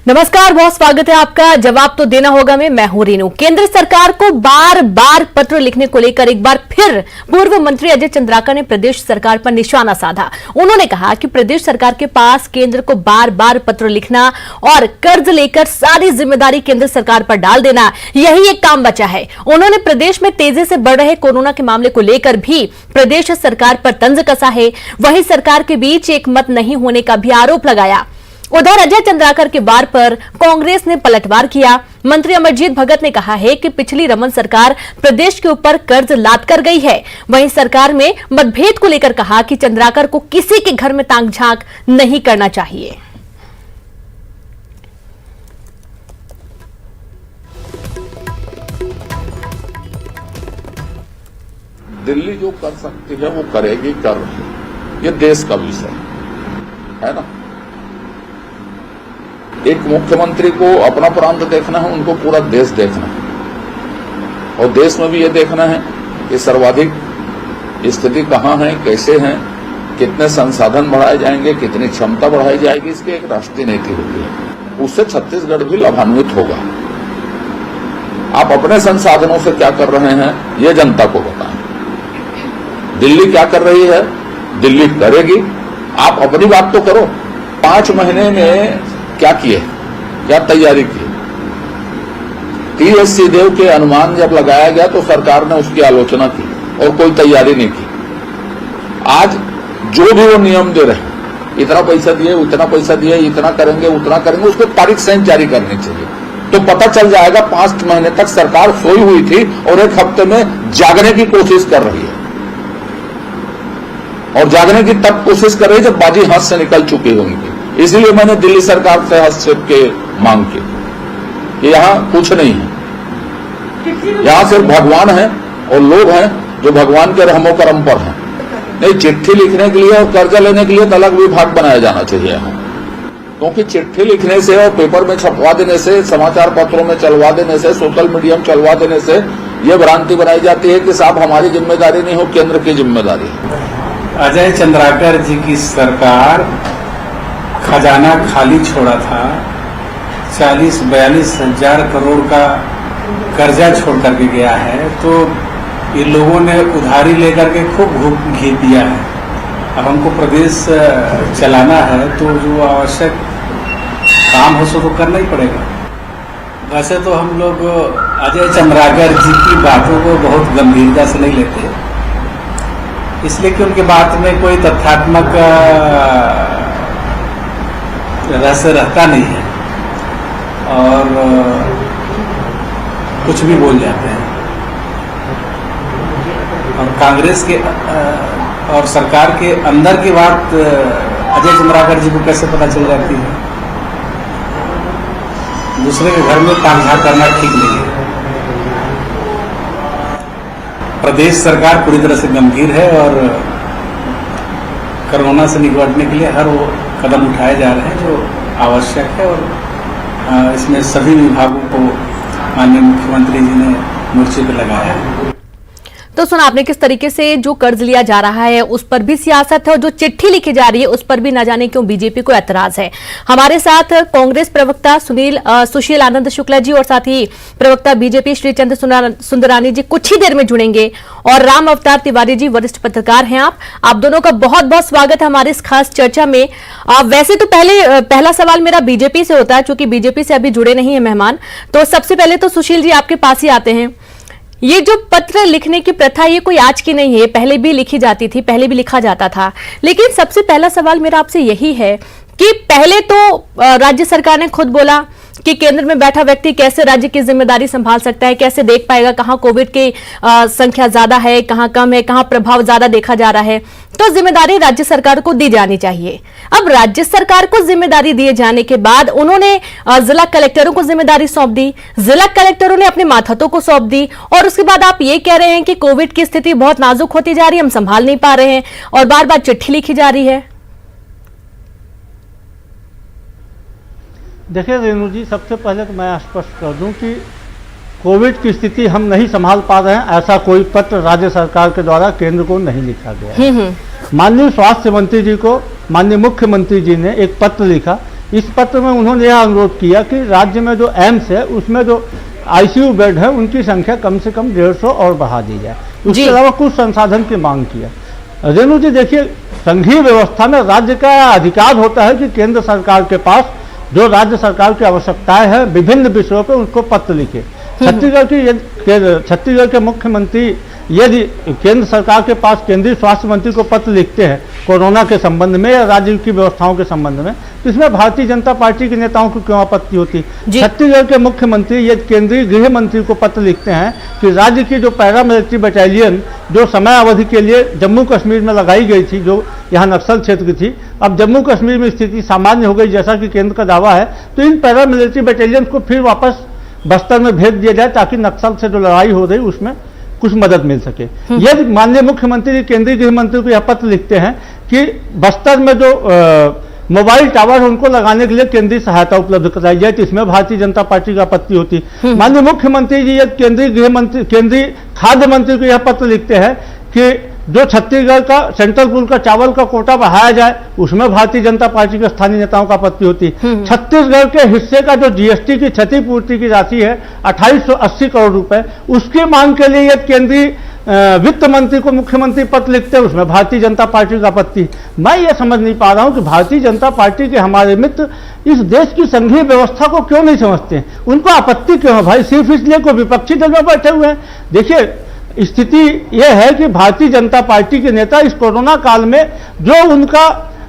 नमस्कार, बहुत स्वागत है आपका। जवाब तो देना होगा मैं हूं रीनू। केंद्र सरकार को बार बार पत्र लिखने को लेकर एक बार फिर पूर्व मंत्री अजय चंद्राकर ने प्रदेश सरकार पर निशाना साधा। उन्होंने कहा कि प्रदेश सरकार के पास केंद्र को बार बार पत्र लिखना और कर्ज लेकर सारी जिम्मेदारी केंद्र सरकार पर डाल देना, यही एक काम बचा है। उन्होंने प्रदेश में तेजी से बढ़ रहे कोरोना के मामले को लेकर भी प्रदेश सरकार पर तंज कसा है। वहीं सरकार के बीच एक मत नहीं होने का भी आरोप लगाया। उधर अजय चंद्राकर के वार पर कांग्रेस ने पलटवार किया। मंत्री अमरजीत भगत ने कहा है कि पिछली रमन सरकार प्रदेश के ऊपर कर्ज लाद कर गई है। वहीं सरकार में मतभेद को लेकर कहा कि चंद्राकर को किसी के घर में ताक झांक नहीं करना चाहिए। दिल्ली जो कर सकती है वो करेगी, कर रही है। ये देश का विषय है ना। एक मुख्यमंत्री को अपना प्रांत देखना है, उनको पूरा देश देखना है और देश में भी ये देखना है कि सर्वाधिक स्थिति कहां है, कैसे है, कितने संसाधन बढ़ाए जाएंगे, कितनी क्षमता बढ़ाई जाएगी। इसकी एक राष्ट्रीय नीति होती है, उससे छत्तीसगढ़ भी लाभान्वित होगा। आप अपने संसाधनों से क्या कर रहे हैं ये जनता को बताएं। दिल्ली क्या कर रही है, दिल्ली करेगी। आप अपनी बात तो करो। 5 महीने में क्या किए, क्या तैयारी की। टीएस सिंहदेव के अनुमान जब लगाया गया तो सरकार ने उसकी आलोचना की और कोई तैयारी नहीं की। आज जो भी वो नियम दे रहे हैं, इतना पैसा दिए, उतना पैसा दिए, इतना करेंगे, उतना करेंगे, उसको तारीख सही जारी करनी चाहिए। तो पता चल जाएगा 5 महीने तक सरकार सोई हुई थी और 1 हफ्ते में जागने की कोशिश कर रही है। और जागने की तब कोशिश कर रही है जब बाजी हाथ से निकल चुकी होंगी। इसलिए मैंने दिल्ली सरकार से हस्तक्षेप के मांग की कि यहां कुछ नहीं है, यहां सिर्फ भगवान है और लोग हैं जो भगवान के रहमो करम पर हैं। नहीं, चिट्ठी लिखने के लिए और कर्जा लेने के लिए अलग विभाग बनाया जाना चाहिए यहां। क्योंकि चिट्ठी लिखने से और पेपर में छपवा देने से, समाचार पत्रों में चलवा देने से, सोशल मीडिया में चलवा देने से यह भ्रांति बनाई जाती है कि साहब हमारी जिम्मेदारी नहीं हो, केंद्र की जिम्मेदारी है। अजय चंद्राकर जी की सरकार खजाना खाली छोड़ा था। 40-42 हजार करोड़ का कर्जा छोड़ करके गया है। तो ये लोगों ने उधारी लेकर के खूब घी दिया है। अब हमको प्रदेश चलाना है तो जो आवश्यक काम हो सो तो करना ही पड़ेगा। वैसे तो हम लोग अजय चंद्राकर जी की बातों को बहुत गंभीरता से नहीं लेते, इसलिए कि उनके बात में कोई तथ्यात्मक रहस्य रहता नहीं है और कुछ भी बोल जाते हैं। और कांग्रेस के और सरकार के अंदर की बात अजय चंद्राकर जी को कैसे पता चल जाती है। दूसरे के घर में ताकझाक करना ठीक नहीं है। प्रदेश सरकार पूरी तरह से गंभीर है और कोरोना से निपटने के लिए हर वो कदम उठाए जा रहे हैं जो आवश्यक है। और इसमें सभी विभागों को माननीय मुख्यमंत्री जी ने मोर्चे पर लगाया है। तो सुना आपने किस तरीके से जो कर्ज लिया जा रहा है उस पर भी सियासत है और जो चिट्ठी लिखी जा रही है उस पर भी ना जाने क्यों बीजेपी को ऐतराज है। हमारे साथ कांग्रेस प्रवक्ता सुशील आनंद शुक्ला जी और साथ ही प्रवक्ता बीजेपी श्रीचंद्र सुंदरानी जी कुछ ही देर में जुड़ेंगे। और राम अवतार तिवारी जी वरिष्ठ पत्रकार हैं। आप दोनों का बहुत बहुत स्वागत है हमारे इस खास चर्चा में। वैसे तो पहला सवाल मेरा बीजेपी से होता है, क्योंकि बीजेपी से अभी जुड़े नहीं है मेहमान। तो सबसे पहले तो सुशील जी आपके पास ही आते हैं। ये जो पत्र लिखने की प्रथा ये कोई आज की नहीं है, पहले भी लिखी जाती थी, पहले भी लिखा जाता था। लेकिन सबसे पहला सवाल मेरा आपसे यही है कि पहले तो राज्य सरकार ने खुद बोला कि केंद्र में बैठा व्यक्ति कैसे राज्य की जिम्मेदारी संभाल सकता है, कैसे देख पाएगा कहां कोविड की संख्या ज्यादा है, कहां कम है, कहां प्रभाव ज्यादा देखा जा रहा है। तो जिम्मेदारी राज्य सरकार को दी जानी चाहिए। अब राज्य सरकार को जिम्मेदारी दिए जाने के बाद उन्होंने जिला कलेक्टरों को जिम्मेदारी सौंप दी, जिला कलेक्टरों ने अपने मातहतों को सौंप दी और उसके बाद आप ये कह रहे हैं कि कोविड की स्थिति बहुत नाजुक होती जा रही है, हम संभाल नहीं पा रहे हैं और बार बार चिट्ठी लिखी जा रही है। देखिए रेणु जी, सबसे पहले तो मैं स्पष्ट कर दूं कि कोविड की स्थिति हम नहीं संभाल पा रहे हैं, ऐसा कोई पत्र राज्य सरकार के द्वारा केंद्र को नहीं लिखा गया है। माननीय स्वास्थ्य मंत्री जी को माननीय मुख्यमंत्री जी ने एक पत्र लिखा इस पत्र में उन्होंने यह अनुरोध किया कि राज्य में जो एम्स है उसमें जो आईसीयू बेड है उनकी संख्या कम से कम 150 और बढ़ा दी जाए। उसके अलावा कुछ संसाधन की मांग किया। रेणु जी देखिए, संघीय व्यवस्था में राज्य का अधिकार होता है कि केंद्र सरकार के पास जो राज्य सरकार की आवश्यकताएं हैं विभिन्न विषयों पर उसको पत्र लिखे। छत्तीसगढ़ के मुख्यमंत्री यदि केंद्र सरकार के पास केंद्रीय स्वास्थ्य मंत्री को पत्र लिखते हैं कोरोना के संबंध में या राज्य की व्यवस्थाओं के संबंध में, तो इसमें भारतीय जनता पार्टी के नेताओं को क्यों आपत्ति होती? छत्तीसगढ़ के मुख्यमंत्री यदि केंद्रीय गृह मंत्री को पत्र लिखते हैं कि राज्य की जो पैरामिलिट्री बटालियन जो समय अवधि के लिए जम्मू कश्मीर में लगाई गई थी, जो यहाँ नक्सल क्षेत्र की थी, अब जम्मू कश्मीर में स्थिति सामान्य हो गई जैसा कि केंद्र का दावा है, तो इन पैरामिलिट्री बटालियन को फिर वापस बस्तर में भेज दिया जाए ताकि नक्सल से जो लड़ाई हो रही उसमें कुछ मदद मिल सके। यदि माननीय मुख्यमंत्री केंद्रीय गृह मंत्री को यह पत्र लिखते हैं कि बस्तर में जो मोबाइल टावर है उनको लगाने के लिए केंद्रीय सहायता उपलब्ध कराई जाए, तो इसमें भारतीय जनता पार्टी की आपत्ति होती। माननीय मुख्यमंत्री जी यदि केंद्रीय गृह मंत्री केंद्रीय खाद्य मंत्री को यह पत्र लिखते हैं कि जो छत्तीसगढ़ का सेंट्रल पूल का चावल का कोटा बढ़ाया जाए, उसमें भारतीय जनता पार्टी के स्थानीय नेताओं का आपत्ति होती। छत्तीसगढ़ के हिस्से का जो जीएसटी की क्षतिपूर्ति की राशि है 2880 करोड़ रुपए, उसकी मांग के लिए यदि केंद्रीय वित्त मंत्री को मुख्यमंत्री पत्र लिखते हैं, उसमें भारतीय जनता पार्टी की आपत्ति। मैं ये समझ नहीं पा रहा हूं कि भारतीय जनता पार्टी के हमारे मित्र इस देश की संघीय व्यवस्था को क्यों नहीं समझते, उनको आपत्ति क्यों है भाई? सिर्फ इसलिए कोई विपक्षी दल में बैठे हुए हैं। देखिए, स्थिति यह है कि भारतीय जनता पार्टी के नेता इस कोरोना काल में जो उनका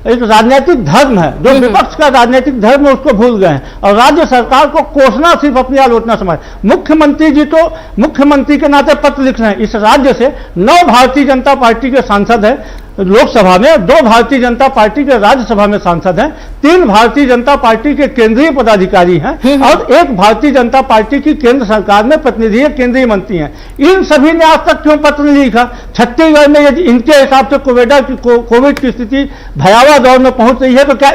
एक राजनीतिक धर्म है, जो विपक्ष का राजनीतिक धर्म है, उसको भूल गए हैं और राज्य सरकार को कोसना सिर्फ अपनी आलोचना समझ। मुख्यमंत्री जी तो मुख्यमंत्री के नाते पत्र लिख रहे हैं। इस राज्य से 9 भारतीय जनता पार्टी के सांसद हैं लोकसभा में, 2 भारतीय जनता पार्टी के राज्यसभा में सांसद हैं, 3 भारतीय जनता पार्टी के केंद्रीय पदाधिकारी हैं और 1 भारतीय जनता पार्टी की केंद्र सरकार में प्रतिनिधि केंद्रीय मंत्री हैं। इन सभी ने आज तक क्यों पत्र नहीं लिखा? छत्तीसगढ़ में यदि इनके हिसाब से कोविड की स्थिति भयावह दौर में पहुंच रही है तो क्या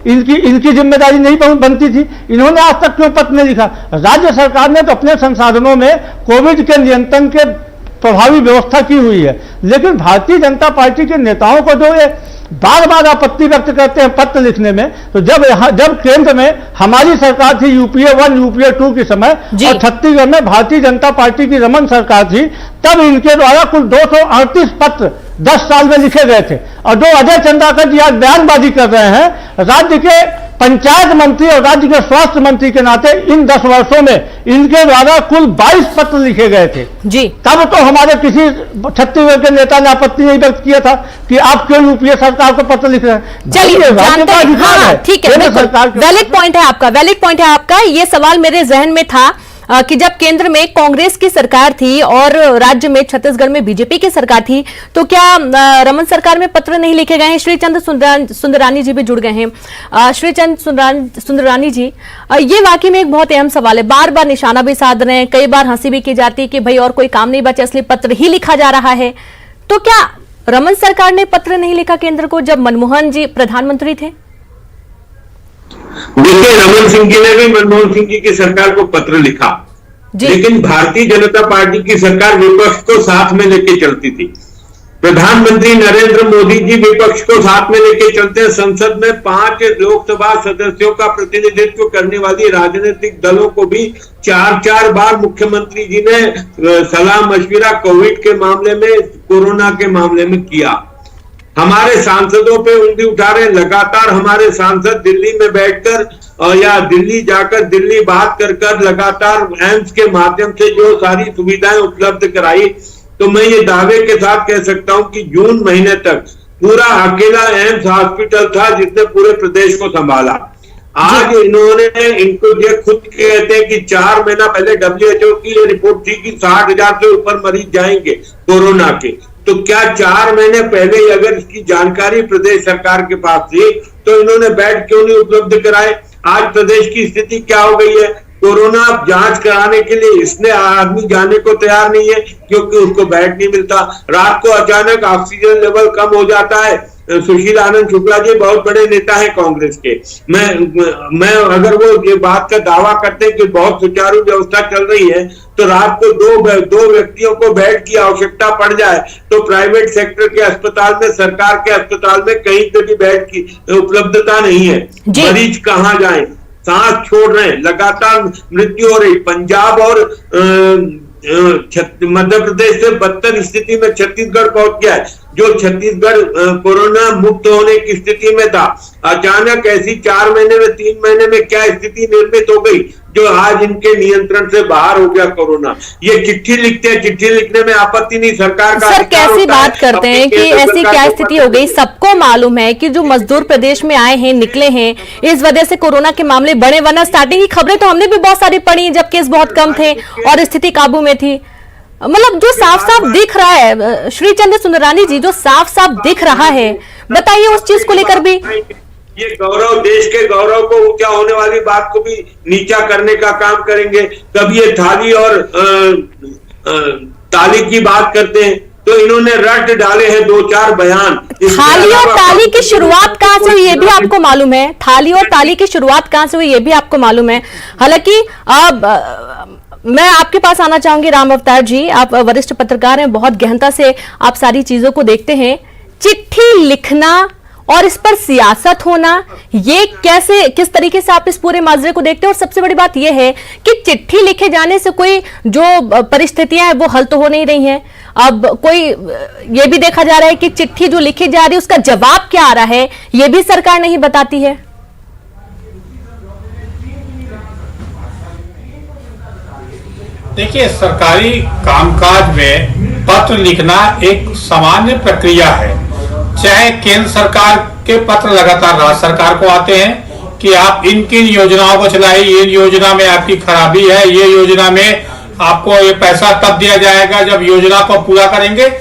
इनकी जिम्मेदारी नहीं बनती थी? इन्होंने आज तक क्यों पत्र नहीं लिखा? राज्य सरकार ने तो अपने संसाधनों में कोविड के नियंत्रण के प्रभावी व्यवस्था की हुई है, लेकिन भारतीय जनता पार्टी के नेताओं को जो ये बार बार आपत्ति व्यक्त करते हैं पत्र लिखने में, तो जब केंद्र में हमारी सरकार थी यूपीए 1 यूपीए 2 के समय और छत्तीसगढ़ में भारतीय जनता पार्टी की रमन सरकार थी, तब इनके द्वारा कुल 238 पत्र 10 साल में लिखे गए थे। और जो अजय चंद्राकर जी आज बयानबाजी कर रहे हैं राज्य के पंचायत मंत्री और राज्य के स्वास्थ्य मंत्री के नाते, इन 10 वर्षों में इनके द्वारा कुल 22 पत्र लिखे गए थे जी। तब तो हमारे किसी छत्तीसगढ़ के नेता ने आपत्ति नहीं व्यक्त किया था कि आप क्यों यूपीए सरकार को पत्र लिख रहे हैं। चलिए, ठीक है, वैलिड पॉइंट है आपका। ये सवाल मेरे जहन में था कि जब केंद्र में कांग्रेस की सरकार थी और राज्य में छत्तीसगढ़ में बीजेपी की सरकार थी, तो क्या रमन सरकार में पत्र नहीं लिखे गए हैं? श्रीचंद सुंदरानी जी भी जुड़ गए हैं। श्रीचंद सुंदरानी जी, ये वाकई में एक बहुत अहम सवाल है। बार बार निशाना भी साध रहे हैं, कई बार हंसी भी की जाती है कि भाई और कोई काम नहीं बचा इसलिए पत्र ही लिखा जा रहा है। तो क्या रमन सरकार ने पत्र नहीं लिखा केंद्र को जब मनमोहन जी प्रधानमंत्री थे? देखिए, रमन सिंह जी ने भी मनमोहन सिंह जी की सरकार को पत्र लिखा, लेकिन भारतीय जनता पार्टी की सरकार विपक्ष को साथ में लेके चलती थी। प्रधानमंत्री नरेंद्र मोदी जी विपक्ष को साथ में लेके चलते हैं। संसद में 5 लोकसभा सदस्यों का प्रतिनिधित्व करने वाली राजनीतिक दलों को भी 4 बार मुख्यमंत्री जी ने सलाह मशविरा कोविड के मामले में, कोरोना के मामले में किया। हमारे सांसदों पे उंगली उठा रहे हैं। लगातार हमारे सांसद दिल्ली में बैठकर या दिल्ली जाकर दिल्ली बात कर लगातार एम्स के माध्यम से जो सारी सुविधाएं उपलब्ध कराई, तो मैं ये दावे के साथ कह सकता हूं कि जून महीने तक पूरा अकेला एम्स हॉस्पिटल था जिसने पूरे प्रदेश को संभाला। आज इनको ये खुद कहते हैं कि 4 महीना पहले WHO की ये रिपोर्ट थी कि 60,000 से ऊपर मरीज जाएंगे कोरोना के। तो क्या 4 महीने पहले ही अगर इसकी जानकारी प्रदेश सरकार के पास थी तो इन्होंने बेड क्यों नहीं उपलब्ध कराए? आज प्रदेश की स्थिति क्या हो गई है? कोरोना जांच कराने के लिए इसने आदमी जाने को तैयार नहीं है क्योंकि उसको बेड नहीं मिलता। रात को अचानक ऑक्सीजन लेवल कम हो जाता है, सुशील आनंद शुक्ला जी बहुत बड़े नेता हैं कांग्रेस के। मैं अगर वो ये बात का दावा करते हैं कि बहुत सुचारू व्यवस्था चल रही है, तो रात को दो व्यक्तियों को बेड की आवश्यकता पड़ जाए तो प्राइवेट सेक्टर के अस्पताल में, सरकार के अस्पताल में कहीं पे भी बेड की उपलब्धता नहीं है। मरीज कहाँ जाएं, सांस छोड़ रहे हैं, लगातार मृत्यु हो रही। पंजाब और मध्य प्रदेश से बदतर स्थिति में छत्तीसगढ़ पहुंच गया है। जो छत्तीसगढ़ कोरोना मुक्त होने की स्थिति में था, अचानक ऐसी 4 महीने में 3 महीने में क्या स्थिति निर्मित हो गई जो आज इनके नियंत्रण से बाहर हो गया कोरोना। ये चिट्ठी लिखते हैं, चिट्ठी लिखने में आपत्ति नहीं, सरकार का सर कैसी बात करते हैं कि ऐसी क्या स्थिति हो गई। सबको मालूम है कि जो मजदूर प्रदेश में आए हैं, निकले हैं, इस वजह से कोरोना के मामले बढ़े, वरना स्टार्टिंग की खबरें तो हमने भी बहुत सारी पढ़ी जब केस बहुत कम थे और स्थिति काबू में थी। मतलब जो साफ साफ दिख रहा है श्री चंद्र सुंदरानी जी, जो साफ साफ दिख रहा है, बताइए उस चीज को लेकर भी। ये गौरव, देश के गौरव को ऊंचा होने वाली बात को भी नीचा करने का काम करेंगे। कभी ये थाली और ताली की बात करते हैं तो इन्होंने रट डाले हैं 2-4 बयान। थाली और ताली की शुरुआत कहां से हुई ये भी आपको मालूम है? थाली और ताली की शुरुआत कहां से हुई ये भी आपको मालूम है। हालांकि अब मैं आपके पास आना चाहूंगी राम अवतार जी, आप वरिष्ठ पत्रकार हैं, बहुत गहनता से आप सारी चीजों को देखते हैं। चिट्ठी लिखना और इस पर सियासत होना, ये कैसे, किस तरीके से आप इस पूरे माजरे को देखते हैं? और सबसे बड़ी बात यह है कि चिट्ठी लिखे जाने से कोई जो परिस्थितियां हैं वो हल तो हो नहीं रही हैं। अब कोई ये भी देखा जा रहा है कि चिट्ठी जो लिखी जा रही है उसका जवाब क्या आ रहा है, ये भी सरकार नहीं बताती है। देखिए, सरकारी कामकाज में पत्र लिखना एक सामान्य प्रक्रिया है। चाहे केंद्र सरकार के पत्र लगातार राज्य सरकार को आते हैं कि आप इन किन योजनाओं को चलाइए, इन योजना में आपकी खराबी है, ये योजना में आपको ये पैसा तब दिया जाएगा जब योजना को पूरा करेंगे।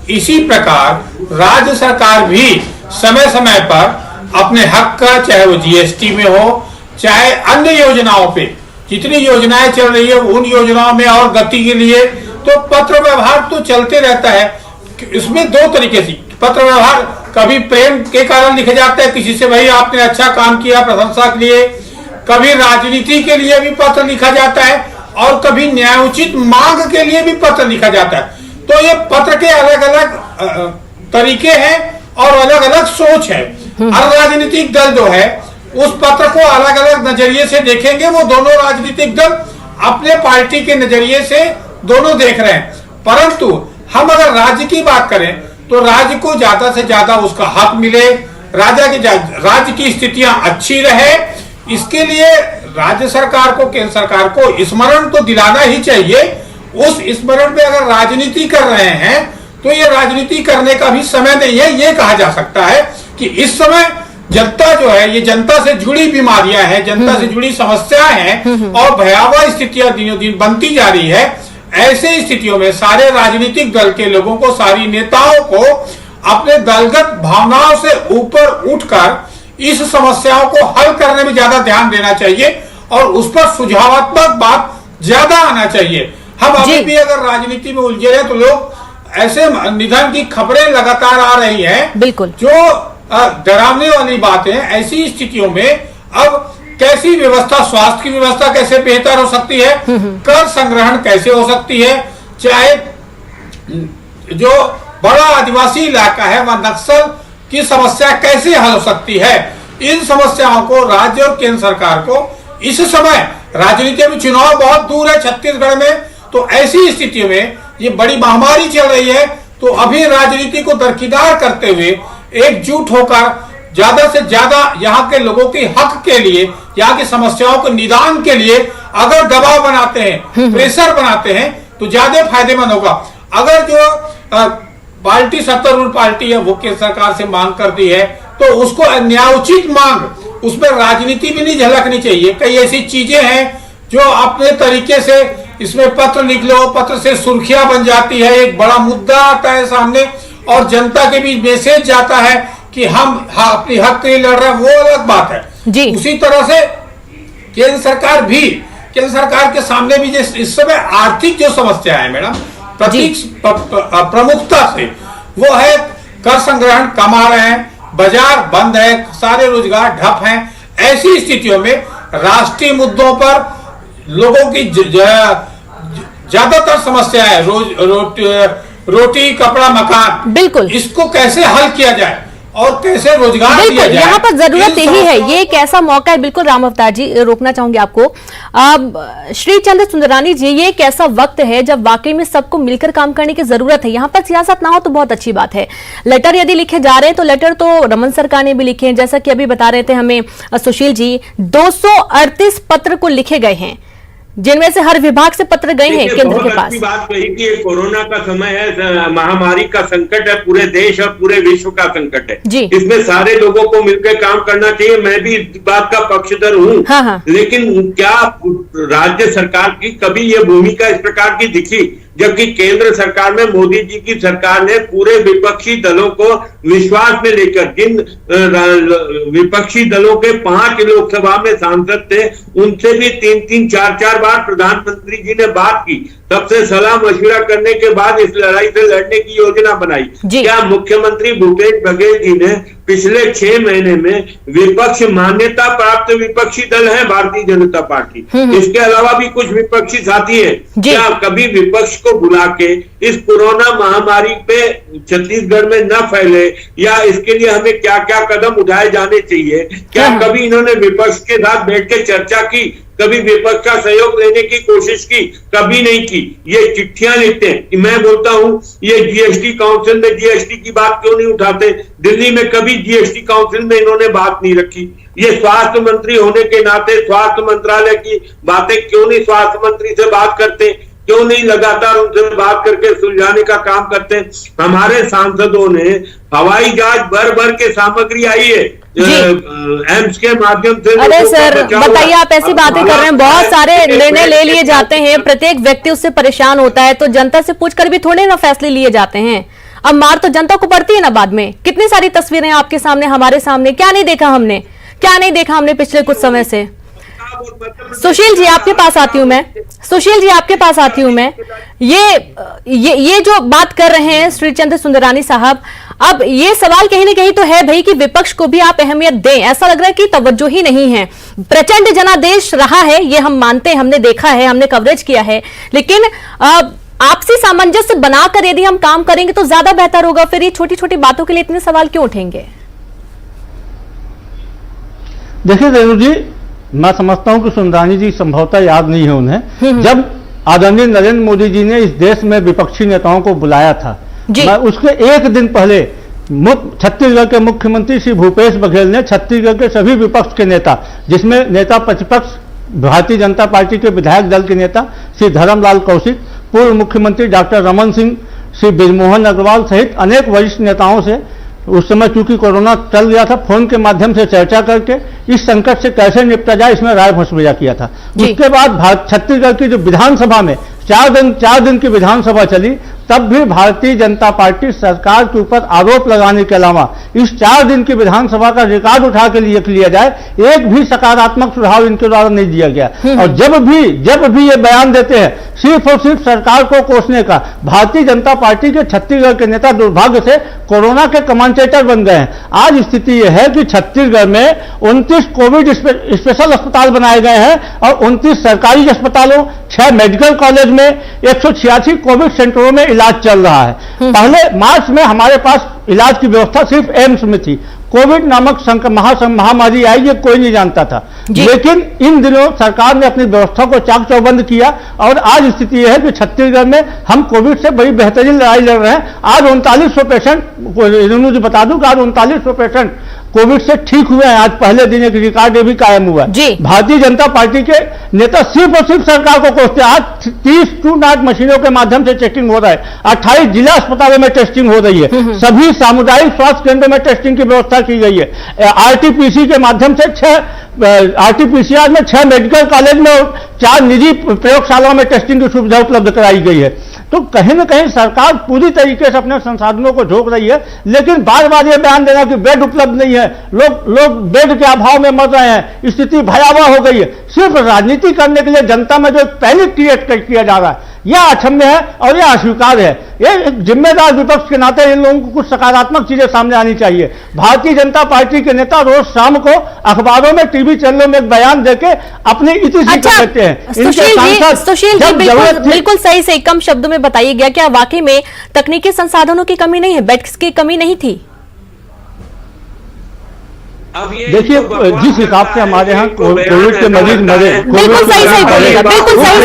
इसी प्रकार राज्य सरकार भी समय समय पर अपने हक का, चाहे वो जीएसटी में हो, चाहे अन्य योजनाओं पे, जितनी योजनाएं चल रही है उन योजनाओं में और गति के लिए तो पत्र व्यवहार तो चलते रहता है। इसमें 2 तरीके से पत्र व्यवहार, कभी प्रेम के कारण लिखे जाते हैं किसी से, भाई आपने अच्छा काम किया, प्रशंसा के लिए। कभी राजनीति के लिए भी पत्र लिखा जाता है और कभी न्यायोचित मांग के लिए भी पत्र लिखा जाता है। तो ये पत्र के अलग अलग तरीके हैं और अलग अलग सोच है। हर राजनीतिक दल जो है उस पत्र को अलग अलग नजरिए से देखेंगे। वो दोनों राजनीतिक दल अपने पार्टी के नजरिए से दोनों देख रहे हैं, परंतु हम अगर राज्य की बात करें तो राज्य को ज्यादा से ज्यादा उसका हक मिले, राज्य की स्थितियां अच्छी रहे, इसके लिए राज्य सरकार को, केंद्र सरकार को स्मरण तो दिलाना ही चाहिए। उस स्मरण पे अगर राजनीति कर रहे हैं तो ये राजनीति करने का भी समय नहीं है। ये कहा जा सकता है कि इस समय जनता जो है, ये जनता से जुड़ी बीमारियां हैं, जनता से जुड़ी समस्याएं हैं और भयावह स्थितियां दिनों दिन बनती जा रही है। ऐसे स्थितियों में सारे राजनीतिक दल के लोगों को, सारी नेताओं को अपने दलगत भावनाओं से ऊपर उठकर इस समस्याओं को हल करने में ज्यादा ध्यान देना चाहिए और उस पर सुझावात्मक बात ज्यादा आना चाहिए। हम अभी भी अगर राजनीति में उलझे हैं तो लोग ऐसे निधन की खबरें लगातार आ रही हैं, बिल्कुल, जो डरावने वाली बात है। ऐसी स्थितियों में अब कैसी व्यवस्था, स्वास्थ्य की व्यवस्था कैसे बेहतर हो सकती है, कर संग्रहण कैसे हो सकती है, चाहे जो बड़ा आदिवासी इलाका है वह नक्सल की समस्या कैसे हल हो सकती है, इन समस्याओं को राज्य और केंद्र सरकार को इस समय, राजनीति में चुनाव बहुत दूर है छत्तीसगढ़ में, तो ऐसी स्थितियों में ये बड़ी महामारी चल रही है, तो अभी राजनीति को दरकिनार करते हुए एकजुट होकर ज्यादा से ज्यादा यहाँ के लोगों के हक के लिए, यहाँ की समस्याओं के निदान के लिए अगर दबाव बनाते हैं, प्रेशर बनाते हैं तो ज्यादा फायदेमंद होगा। अगर जो पार्टी सत्तारूढ़ पार्टी है वो केंद्र सरकार से मांग करती है तो उसको न्यायोचित मांग, उसमें राजनीति भी नहीं झलकनी चाहिए। कई ऐसी चीजें हैं जो अपने तरीके से इसमें पत्र लिख लो, पत्र से सुर्खियां बन जाती है, एक बड़ा मुद्दा आता है सामने और जनता के बीच मैसेज जाता है कि हम अपनी हक के लिए लड़ रहे हैं, वो अलग बात है जी। उसी तरह से केंद्र सरकार के सामने भी इस समय आर्थिक जो समस्या है मैडम, प्रमुखता से वो है कर संग्रहण कम आ रहे हैं, बाजार बंद है, सारे रोजगार ठप हैं। ऐसी स्थितियों में राष्ट्रीय मुद्दों पर लोगों की ज्यादातर समस्या है रोटी कपड़ा मकान, बिल्कुल, इसको कैसे हल किया जाए और कैसे रोजगार दिया बिल्कुल, जाए, यहाँ पर जरूरत यही है। ये एक ऐसा मौका है, बिल्कुल राम अवतार जी, रोकना चाहूंगी आपको। श्री चंद्र सुंदरानी जी, ये एक ऐसा वक्त है जब वाकई में सबको मिलकर काम करने की जरूरत है। यहाँ पर सियासत ना हो तो बहुत अच्छी बात है। लेटर यदि लिखे जा रहे हैं तो लेटर तो रमन सरकार ने भी लिखे हैं, जैसा कि अभी बता रहे थे हमें सुशील जी, 238 पत्र को लिखे गए हैं, जिनमें से हर विभाग से पत्र गए हैं केंद्र के पास। बात कही कि ये कोरोना का समय है, महामारी का संकट है, पूरे देश और पूरे विश्व का संकट है जी। इसमें सारे लोगों को मिलकर काम करना चाहिए। मैं भी इस बात का पक्षधर हूँ। हाँ। लेकिन क्या राज्य सरकार की कभी ये भूमिका इस प्रकार की दिखी, जबकि केंद्र सरकार में मोदी जी की सरकार ने पूरे विपक्षी दलों को विश्वास में लेकर, जिन विपक्षी दलों के 5 लोकसभा में सांसद थे, उनसे भी 3-3, 4-4 बार प्रधानमंत्री जी ने बात की, सबसे सलाह मशविरा करने के बाद इस लड़ाई से लड़ने की योजना बनाई। क्या मुख्यमंत्री भूपेश बघेल जी ने पिछले 6 महीने में विपक्ष मान्यता प्राप्त विपक्षी दल है भारतीय जनता पार्टी, इसके अलावा भी कुछ विपक्षी साथी है, क्या कभी विपक्ष को बुला के इस कोरोना महामारी पे छत्तीसगढ़ में न फैले या इसके लिए हमें क्या क्या कदम उठाए जाने चाहिए, क्या कभी इन्होंने विपक्ष के साथ बैठ के चर्चा की, कभी विपक्ष का सहयोग लेने की कोशिश की? कभी नहीं की। ये चिट्ठियां लिखते हैं कि मैं बोलता हूं ये जीएसटी काउंसिल में जीएसटी की बात क्यों नहीं उठाते, दिल्ली में कभी जीएसटी काउंसिल में इन्होंने बात नहीं रखी। ये स्वास्थ्य मंत्री होने के नाते स्वास्थ्य मंत्रालय की बातें क्यों नहीं स्वास्थ्य मंत्री से बात करते, क्यों नहीं लगातार उनसे बात करके सुलझाने का काम करते? हमारे सांसदों ने हवाई जहाज भर के सामग्री आई है एम्स के माध्यम से। अरे सर बताइए, आप ऐसी बातें कर रहे हैं, बहुत सारे निर्णय ले लिए जाते हैं, प्रत्येक व्यक्ति उससे परेशान होता है, तो जनता से पूछकर भी थोड़े ना फैसले लिए जाते हैं। अब मार तो जनता को पड़ती है ना बाद में। कितनी सारी तस्वीरें आपके सामने, हमारे सामने, क्या नहीं देखा हमने पिछले कुछ समय से। सुशील जी आपके पास आती हूं मैं। ये जो बात कर रहे हैं श्री चंद्र सुंदरानी साहब, अब ये सवाल कहीं ना कहीं तो है भाई कि विपक्ष को भी आप अहमियत दें। ऐसा लग रहा है कि तवज्जो ही नहीं है। प्रचंड जनादेश रहा है, ये हम मानते हैं, हमने देखा है, हमने कवरेज किया है, लेकिन आपसी सामंजस्य बनाकर यदि हम काम करेंगे तो ज्यादा बेहतर होगा। फिर ये छोटी छोटी बातों के लिए इतने सवाल क्यों उठेंगे? देखिए रेणु जी, मैं समझता हूं कि सुंदरानी जी संभवतः याद नहीं है उन्हें, जब आदरणीय नरेंद्र मोदी जी ने इस देश में विपक्षी नेताओं को बुलाया था, मैं उसके एक दिन पहले छत्तीसगढ़ के मुख्यमंत्री श्री भूपेश बघेल ने छत्तीसगढ़ के सभी विपक्ष के नेता, जिसमें नेता प्रतिपक्ष भारतीय जनता पार्टी के विधायक दल के नेता श्री धर्मलाल कौशिक, पूर्व मुख्यमंत्री डॉक्टर रमन सिंह, श्री बृजमोहन अग्रवाल सहित अनेक वरिष्ठ नेताओं से उस समय चूंकि कोरोना चल गया था, फोन के माध्यम से चर्चा करके इस संकट से कैसे निपटा जाए इसमें राय मशविरा किया था। उसके बाद छत्तीसगढ़ की जो विधानसभा में 4 दिन की विधानसभा चली, तब भी भारतीय जनता पार्टी सरकार के ऊपर आरोप लगाने के अलावा इस 4 दिन की विधानसभा का रिकॉर्ड उठा के लिया जाए, एक भी सकारात्मक सुझाव इनके द्वारा नहीं दिया गया। और जब भी ये बयान देते हैं सिर्फ और सिर्फ सरकार को कोसने का, भारतीय जनता पार्टी के छत्तीसगढ़ के नेता दुर्भाग्य से कोरोना के कमेंटेटर बन गए हैं। आज स्थिति यह है कि छत्तीसगढ़ में 29 कोविड स्पेशल अस्पताल बनाए गए हैं और 29 सरकारी अस्पतालों, 6 मेडिकल कॉलेज में 186 कोविड सेंटरों में इलाज चल रहा है। पहले मार्च में हमारे पास इलाज की व्यवस्था सिर्फ एम्स में थी। कोविड नामक महामारी आई, ये कोई नहीं जानता था, लेकिन इन दिनों सरकार ने अपनी व्यवस्था को चाक चौबंद किया और आज स्थिति यह है कि छत्तीसगढ़ में हम कोविड से बड़ी बेहतरीन लड़ाई लड़ रहे हैं। आज 3900 पेशेंट, बता दूं कि आज 3900 पेशेंट कोविड से ठीक हुए हैं। आज पहले दिन एक रिकॉर्ड भी कायम हुआ। भारतीय जनता पार्टी के नेता सिर्फ और सिर्फ सरकार को कोसते हैं। आज 30 TruNat मशीनों के माध्यम से टेस्टिंग हो रहा है, 28 जिला अस्पतालों में टेस्टिंग हो रही है, सभी सामुदायिक स्वास्थ्य केंद्रों में टेस्टिंग की व्यवस्था की गई है। RT-PC के माध्यम से 6 RT-PCR में 6 मेडिकल कॉलेज में और 4 निजी प्रयोगशालाओं में टेस्टिंग की सुविधा उपलब्ध कराई गई है। तो कहीं न कहीं सरकार पूरी तरीके से अपने संसाधनों को झोंक रही है, लेकिन बार बार यह बयान देना कि बेड उपलब्ध नहीं है, लोग बेड के अभाव में मर रहे हैं, स्थिति भयावह हो गई है, सिर्फ राजनीति करने के लिए जनता में जो पैनिक क्रिएट किया जा रहा है, यह अक्षम्य है और यह अस्वीकार्य है। ये एक जिम्मेदार विपक्ष के नाते इन लोगों को कुछ सकारात्मक चीजें सामने आनी चाहिए। भारतीय जनता पार्टी के नेता रोज शाम को अखबारों में, टीवी चैनलों में एक बयान देके अपनी इतिहास करते हैं। सुशील जी बिल्कुल सही से कम शब्दों में बताइए गया, क्या वाकई में तकनीकी संसाधनों की कमी नहीं है, बेड्स की कमी नहीं थी? देखिए, जिस हिसाब से हमारे यहाँ कोविड के मरीज मरे, बिल्कुल सही बोलिएगा, बिल्कुल सही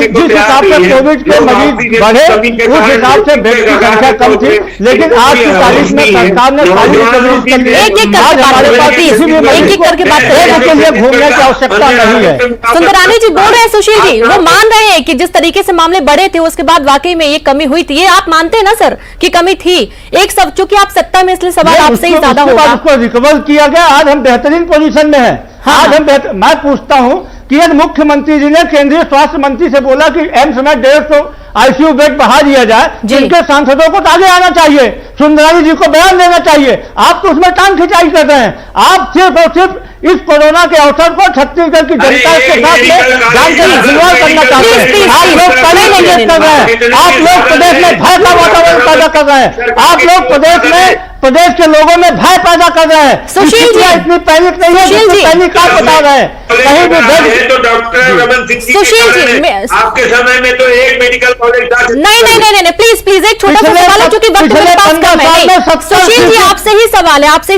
जिस हिसाब से कोविड के मरीज बढ़े, उस हिसाब से बेड की संख्या कम थी। लेकिन आज की तारीख में सरकार ने एक करके बात के लिए घूमने की आवश्यकता नहीं है। सुंदरानी जी बोल रहे हैं, सुशील जी वो मान रहे हैं कि जिस तरीके से मामले बढ़े थे उसके बाद वाकई में ये कमी हुई थी। ये आप मानते हैं ना सर कि कमी थी? एक सब चूंकि आप सत्ता में, इसलिए सवाल से ही ज्यादा होगा। उसको रिकवर किया गया, आज हम बेहतरीन पोजीशन में हैं। हाँ। आज मैं पूछता हूं कि यदि मुख्यमंत्री जी ने केंद्रीय स्वास्थ्य मंत्री से बोला कि एम्स में 150 आईसीयू बेड बढ़ा दिया जाए, जिनके सांसदों को तो आगे आना चाहिए, सुंदरानी जी को बयान देना चाहिए। आप तो उसमें टांग खिंचाई कर रहे हैं। आप सिर्फ और सिर्फ इस कोरोना के अवसर को छत्तीसगढ़ की जनता के साथ में जानकारी जुड़वा करना चाहते हैं। आप लोग पढ़े नहीं कर रहे हैं, आप लोग प्रदेश में भय का वातावरण पैदा कर रहे हैं, आप लोग प्रदेश के लोगों में भय पैदा कर रहे हैं। सुशील जी इतनी पैनिक नहीं है जितनी पैनिक आप बता रहे हैं। कहीं भी बेड, तो डॉक्टर रमन सिंह जी सुशील जी आपके समय में तो एक मेडिकल कॉलेज था। नहीं प्लीज एक छोटा सा सवाल है, क्योंकि वक्त मेरे पास कम है। सुशील जी आपसे ही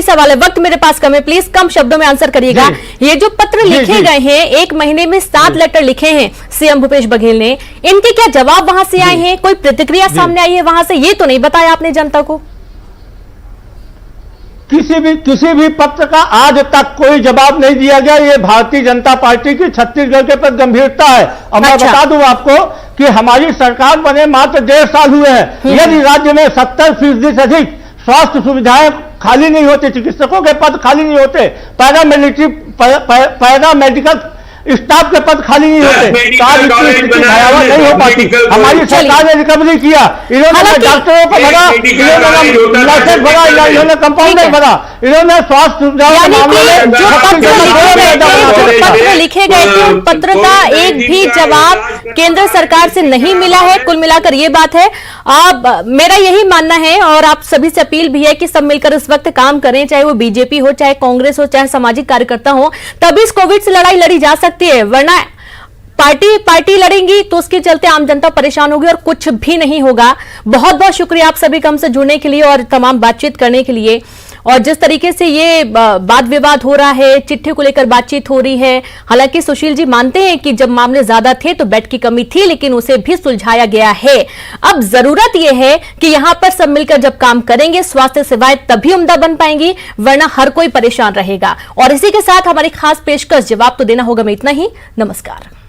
सवाल है, वक्त मेरे पास कम है, प्लीज कम शब्दों में आंसर करिएगा। ये जो पत्र लिखे गए हैं, 1 महीने में 7 लेटर लिखे हैं सीएम भूपेश बघेल ने, इनके क्या जवाब वहां से आए हैं? कोई प्रतिक्रिया सामने आई है वहां से? ये तो नहीं बताया आपने जनता को। किसी भी पत्र का आज तक कोई जवाब नहीं दिया गया। ये भारतीय जनता पार्टी की छत्तीसगढ़ के प्रति गंभीरता है। और मैं बता दूं आपको कि हमारी सरकार बने मात्र 1.5 साल हुए हैं। यदि राज्य में 70% से अधिक स्वास्थ्य सुविधाएं खाली नहीं होती, चिकित्सकों के पद खाली नहीं होते, पैरामेडिकल स्टाफ के पद खाली नहीं होते, तो आज इतनी स्थिति भयावह नहीं हो पाती। हमारी सरकार ने रिकवरी किया, इन्होंने डॉक्टरों को भरा, इन्होंने नर्सेस भरा, इन्होंने कंपाउंडर भरा, इन्होंने स्वास्थ्य पत्र लिखे गए थे, पत्र का एक भी जवाब केंद्र सरकार से नहीं मिला है। कुल मिलाकर ये बात है। अब मेरा यही मानना है और आप सभी से अपील भी है कि सब मिलकर इस वक्त काम करें, चाहे वो बीजेपी हो, चाहे कांग्रेस हो, चाहे सामाजिक कार्यकर्ता हो, तभी इस कोविड से लड़ाई लड़ी जा सकती है। वरना पार्टी लड़ेंगी तो उसके चलते आम जनता परेशान होगी और कुछ भी नहीं होगा। बहुत बहुत शुक्रिया आप सभी का हमसे जुड़ने के लिए और तमाम बातचीत करने के लिए। और जिस तरीके से ये वाद विवाद हो रहा है, चिट्ठी को लेकर बातचीत हो रही है, हालांकि सुशील जी मानते हैं कि जब मामले ज्यादा थे तो बेड की कमी थी, लेकिन उसे भी सुलझाया गया है। अब जरूरत यह है कि यहां पर सब मिलकर जब काम करेंगे, स्वास्थ्य सेवाएं तभी उम्दा बन पाएंगी, वरना हर कोई परेशान रहेगा। और इसी के साथ हमारी खास पेशकश जवाब तो देना होगा में इतना ही। नमस्कार।